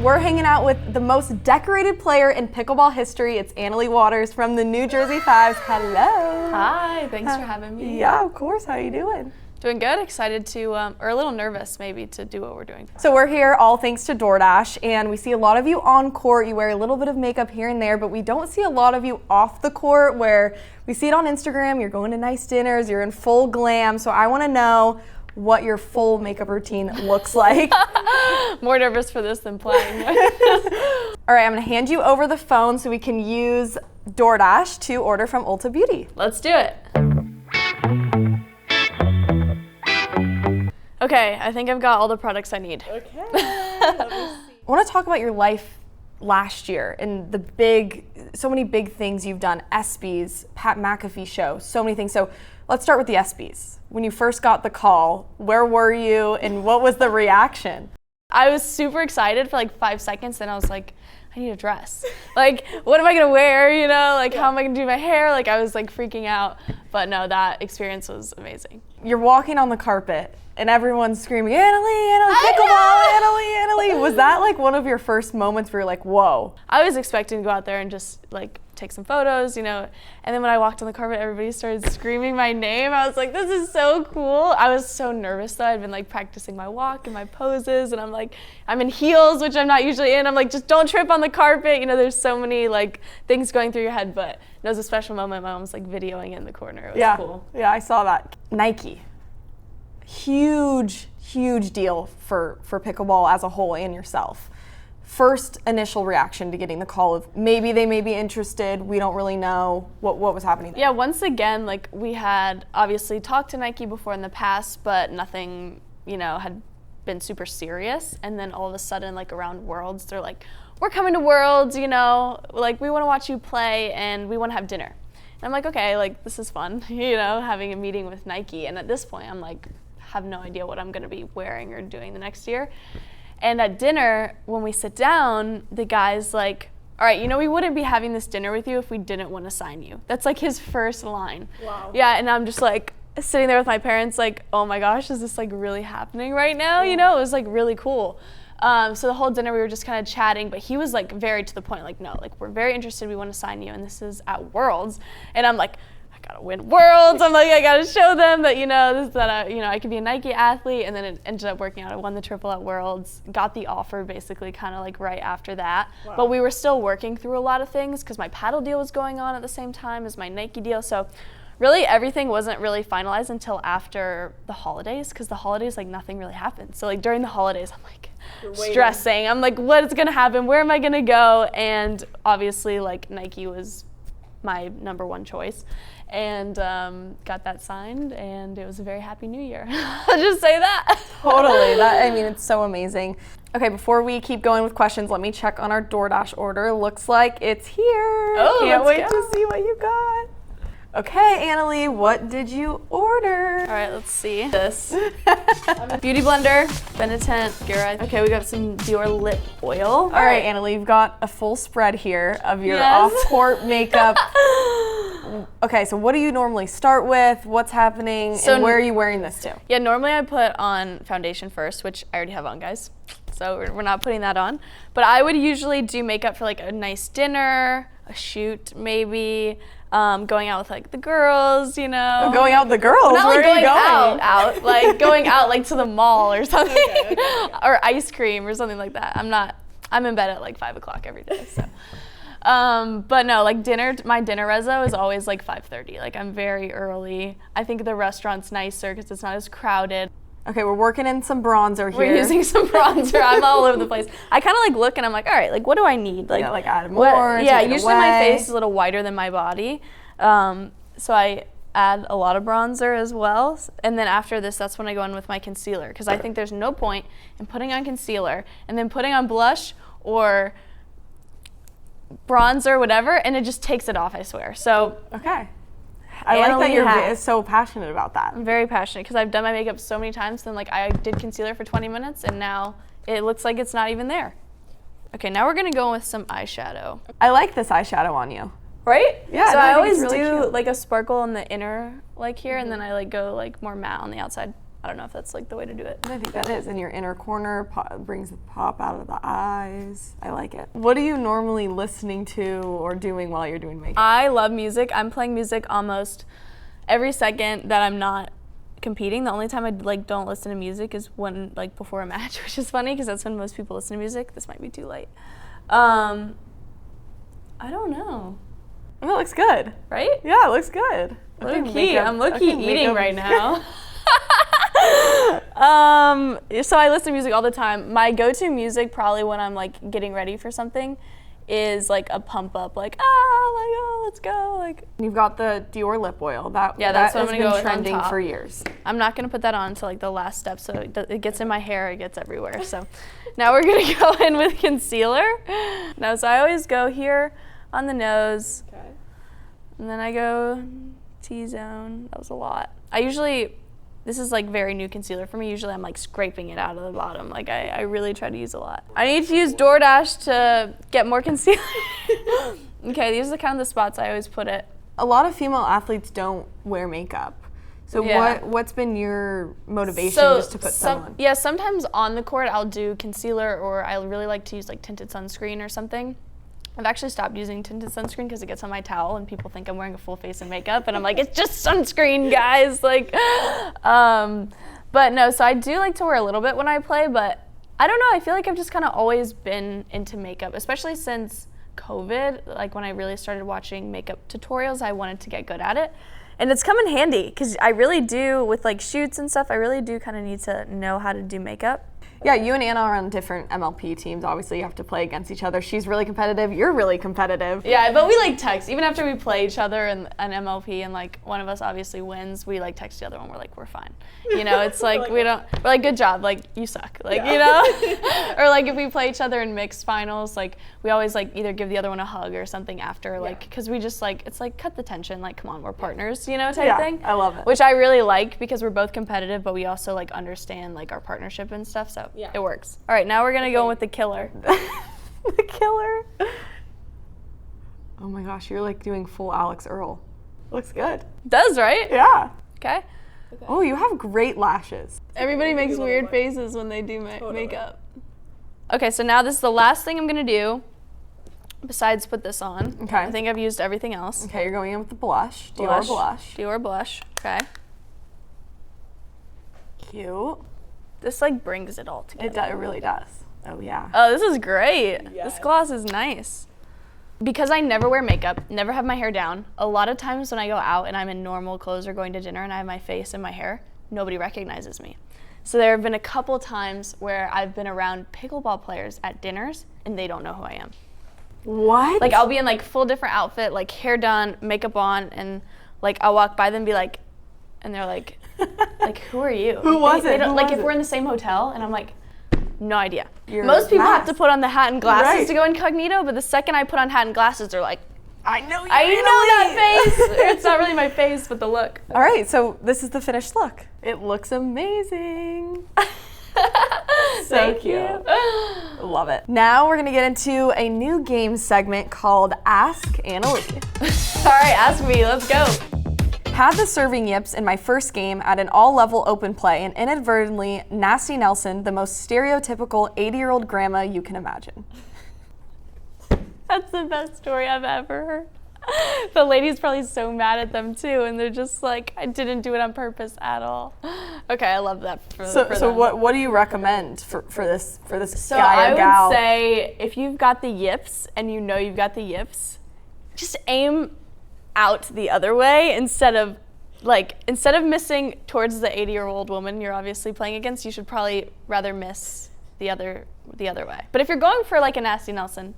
we're hanging out with the most decorated player in pickleball history. It's Anna Leigh Waters from the New Jersey Fives. Hello. Hi, thanks for having me. Yeah, of course. How are you doing? Doing good, excited to, or a little nervous maybe to do what we're doing. So we're here all thanks to DoorDash, and we see a lot of you on court. You wear a little bit of makeup here and there, but we don't see a lot of you off the court where we see it on Instagram. You're going to nice dinners, you're in full glam. So I want to know what your full makeup routine looks like. More nervous for this than playing. All right, I'm gonna hand you over the phone so we can use DoorDash to order from Ulta Beauty. Let's do it. Okay, I think I've got all the products I need. Okay, let me see. I wanna talk about your life last year and so many big things you've done. ESPYS, Pat McAfee show, so many things. So let's start with the ESPYS. When you first got the call, where were you and what was the reaction? I was super excited for like 5 seconds, then I was like, I need a dress. Like, what am I gonna wear, you know? Like, how am I gonna do my hair? Like, I was like freaking out. But no, that experience was amazing. You're walking on the carpet and everyone's screaming, Anna Leigh, Anna Leigh, pickleball, Anna Leigh, Anna Leigh. Was that like one of your first moments where you're like, whoa? I was expecting to go out there and just like take some photos, you know, and then when I walked on the carpet, everybody started screaming my name. I was like, this is so cool. I was so nervous though. I'd been like practicing my walk and my poses, and I'm like, I'm in heels, which I'm not usually in. I'm like, just don't trip on the carpet. You know, there's so many like things going through your head, but it was a special moment. My mom was like videoing it in the corner. It was cool. Yeah, I saw that. Nike, huge deal for pickleball as a whole and yourself. First initial reaction to getting the call of maybe they may be interested, we don't really know what was happening there. Yeah, once again, like we had obviously talked to Nike before in the past, but nothing, you know, had been super serious. And then all of a sudden, like around Worlds, they're like, we're coming to Worlds, you know, like we want to watch you play and we want to have dinner. And I'm like, okay, like this is fun, you know, having a meeting with Nike. And at this point, I'm like, have no idea what I'm going to be wearing or doing the next year. And at dinner, when we sit down, the guy's like, all right, you know, we wouldn't be having this dinner with you if we didn't want to sign you. That's like his first line. Wow. Yeah, and I'm just like sitting there with my parents like, oh my gosh, is this like really happening right now? You know, it was like really cool. So the whole dinner we were just kind of chatting, but he was like very to the point, like, no, like we're very interested, we want to sign you, and this is at Worlds. And I'm like, gotta win Worlds. I'm like, I gotta show them that, you know, I could be a Nike athlete. And then it ended up working out. I won the triple at Worlds, got the offer basically kind of like right after that. Wow. But we were still working through a lot of things because my paddle deal was going on at the same time as my Nike deal. So really everything wasn't really finalized until after the holidays, because the holidays, like nothing really happened. So like during the holidays, I'm like stressing. I'm like, what is gonna happen? Where am I gonna go? And obviously like Nike was my number one choice. And got that signed, and it was a very happy new year. I'll just say that. Totally. I mean, it's so amazing. Okay, before we keep going with questions, let me check on our DoorDash order. Looks like it's here. Oh, can't wait to see what you got. Okay, Anna Leigh, what did you order? All right, let's see. This. Beauty blender, Benitent, Gura. Okay, we got some Dior lip oil. All right, Anna Leigh, you've got a full spread here of your off-court makeup. Okay, so what do you normally start with? What's happening? And where are you wearing this to? Yeah, normally I put on foundation first, which I already have on, guys. So we're not putting that on. But I would usually do makeup for like a nice dinner, a shoot maybe, going out with like the girls, you know. Oh, going out with the girls? Well, not where like are you going out, like going out like to the mall or something. Okay. Or ice cream or something like that. I'm in bed at like 5 o'clock every day, so. But no, like my dinner reso is always like 5:30. Like I'm very early. I think the restaurant's nicer because it's not as crowded. Okay, we're working in some bronzer here. We're using some bronzer. I'm all over the place. I kind of like look and I'm like, all right, like what do I need? Like, like add more. Yeah, usually my face is a little wider than my body. So I add a lot of bronzer as well. And then after this, that's when I go in with my concealer, because I think there's no point in putting on concealer and then putting on blush or bronzer, whatever, and it just takes it off, I swear. So okay. I like that you're so passionate about that. I'm very passionate because I've done my makeup so many times. Then like I did concealer for 20 minutes and now it looks like it's not even there. Okay, now we're gonna go with some eyeshadow. I like this eyeshadow on you. Right? Yeah. So I always really do cute. like a sparkle in the inner, like here, and then I like go like more matte on the outside. I don't know if that's like the way to do it. I think that is. In your inner corner, brings the pop out of the eyes. I like it. What are you normally listening to or doing while you're doing makeup? I love music. I'm playing music almost every second that I'm not competing. The only time I like don't listen to music is when like before a match, which is funny because that's when most people listen to music. This might be too late. I don't know. It looks good. Right? Yeah, it looks good. Low key. I'm low key eating right now. So I listen to music all the time. My go-to music probably when I'm like getting ready for something is like a pump up, like oh let's go, like. You've got the Dior lip oil. That's what I'm gonna go with trending on top for years. I'm not gonna put that on until like the last step, so it gets in my hair, it gets everywhere. So now we're gonna go in with concealer. No, so I always go here on the nose, and then I go T-zone. That was a lot. This is like very new concealer for me. Usually I'm like scraping it out of the bottom. Like I really try to use a lot. I need to use DoorDash to get more concealer. Okay, these are kind of the spots I always put it. A lot of female athletes don't wear makeup. So what's been your motivation just to put some on? Yeah, sometimes on the court I'll do concealer, or I really like to use like tinted sunscreen or something. I've actually stopped using tinted sunscreen because it gets on my towel and people think I'm wearing a full face of makeup, and I'm like, it's just sunscreen, guys. Like, but no, so I do like to wear a little bit when I play, but I don't know, I feel like I've just kind of always been into makeup, especially since COVID. Like when I really started watching makeup tutorials, I wanted to get good at it. And it's come in handy because I really do, with like shoots and stuff, I really do kind of need to know how to do makeup. Yeah, you and Anna are on different MLP teams. Obviously, you have to play against each other. She's really competitive. You're really competitive. Yeah, but we like text. Even after we play each other in an MLP and like one of us obviously wins, we like text the other one. We're like, we're fine. You know, it's like we're like, good job. Like, you suck. Like, you know? Or like if we play each other in mixed finals, like we always like either give the other one a hug or something after, like, because we just like, it's like cut the tension. Like, come on, we're partners, you know, type thing. I love it. Which I really like because we're both competitive, but we also like understand like our partnership and stuff. So it works. All right, now we're gonna go with the killer. The killer. Oh my gosh, you're like doing full Alex Earl. Looks good. Does, right? Yeah. Okay. Oh, you have great lashes. Everybody makes weird faces when they do makeup. Okay, so now this is the last thing I'm gonna do besides put this on. Okay. I think I've used everything else. Okay, you're going in with the blush. Dior blush. Dior blush, okay. Cute. This like brings it all together. It really does. Oh yeah. Oh, this is great. Yes. This gloss is nice. Because I never wear makeup, never have my hair down, a lot of times when I go out and I'm in normal clothes or going to dinner and I have my face and my hair, nobody recognizes me. So there have been a couple times where I've been around pickleball players at dinners and they don't know who I am. What? Like I'll be in like full different outfit, like hair done, makeup on, and like I'll walk by them and be like, and they're like who are you? Who was it? Like if we're in the same hotel and I'm like, no idea. Most people have to put on the hat and glasses to go incognito, but the second I put on hat and glasses, they're like, I know that face. It's not really my face, but the look. All right, so this is the finished look. It looks amazing. So cute. Love it. Now we're gonna get into a new game segment called Ask Anna Leigh. All right, ask me, let's go. Had the serving yips in my first game at an all-level open play and inadvertently nasty Nelson, the most stereotypical 80-year-old grandma you can imagine. That's the best story I've ever heard. The lady's probably so mad at them too, and they're just like, I didn't do it on purpose at all. Okay, I love that for them. So what do you recommend for this so guy or gal? I would say if you've got the yips and you know you've got the yips, just aim out the other way instead of missing towards the 80-year-old woman you're obviously playing against. You should probably rather miss the other way. But if you're going for like a nasty Nelson,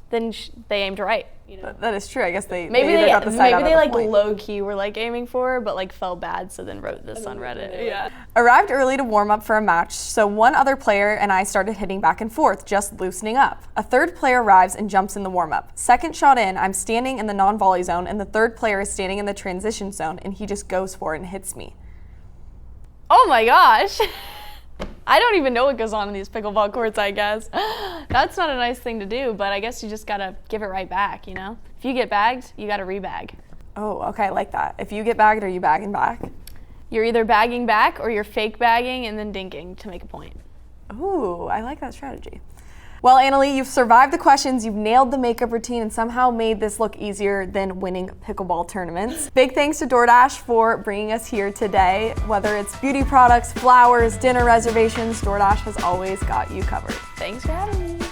then they aimed right. You know? That is true. I guess they maybe got the side out of the like point. low key were like aiming for, but like felt bad, so then wrote this on Reddit. Yeah. Arrived early to warm up for a match, so one other player and I started hitting back and forth, just loosening up. A third player arrives and jumps in the warm up. Second shot in, I'm standing in the non-volley zone, and the third player is standing in the transition zone, and he just goes for it and hits me. Oh my gosh. I don't even know what goes on in these pickleball courts, I guess. That's not a nice thing to do, but I guess you just gotta give it right back, you know? If you get bagged, you gotta rebag. Oh, okay, I like that. If you get bagged, are you bagging back? You're either bagging back or you're fake bagging and then dinking to make a point. Ooh, I like that strategy. Well, Anna Leigh, you've survived the questions, you've nailed the makeup routine, and somehow made this look easier than winning pickleball tournaments. Big thanks to DoorDash for bringing us here today. Whether it's beauty products, flowers, dinner reservations, DoorDash has always got you covered. Thanks for having me.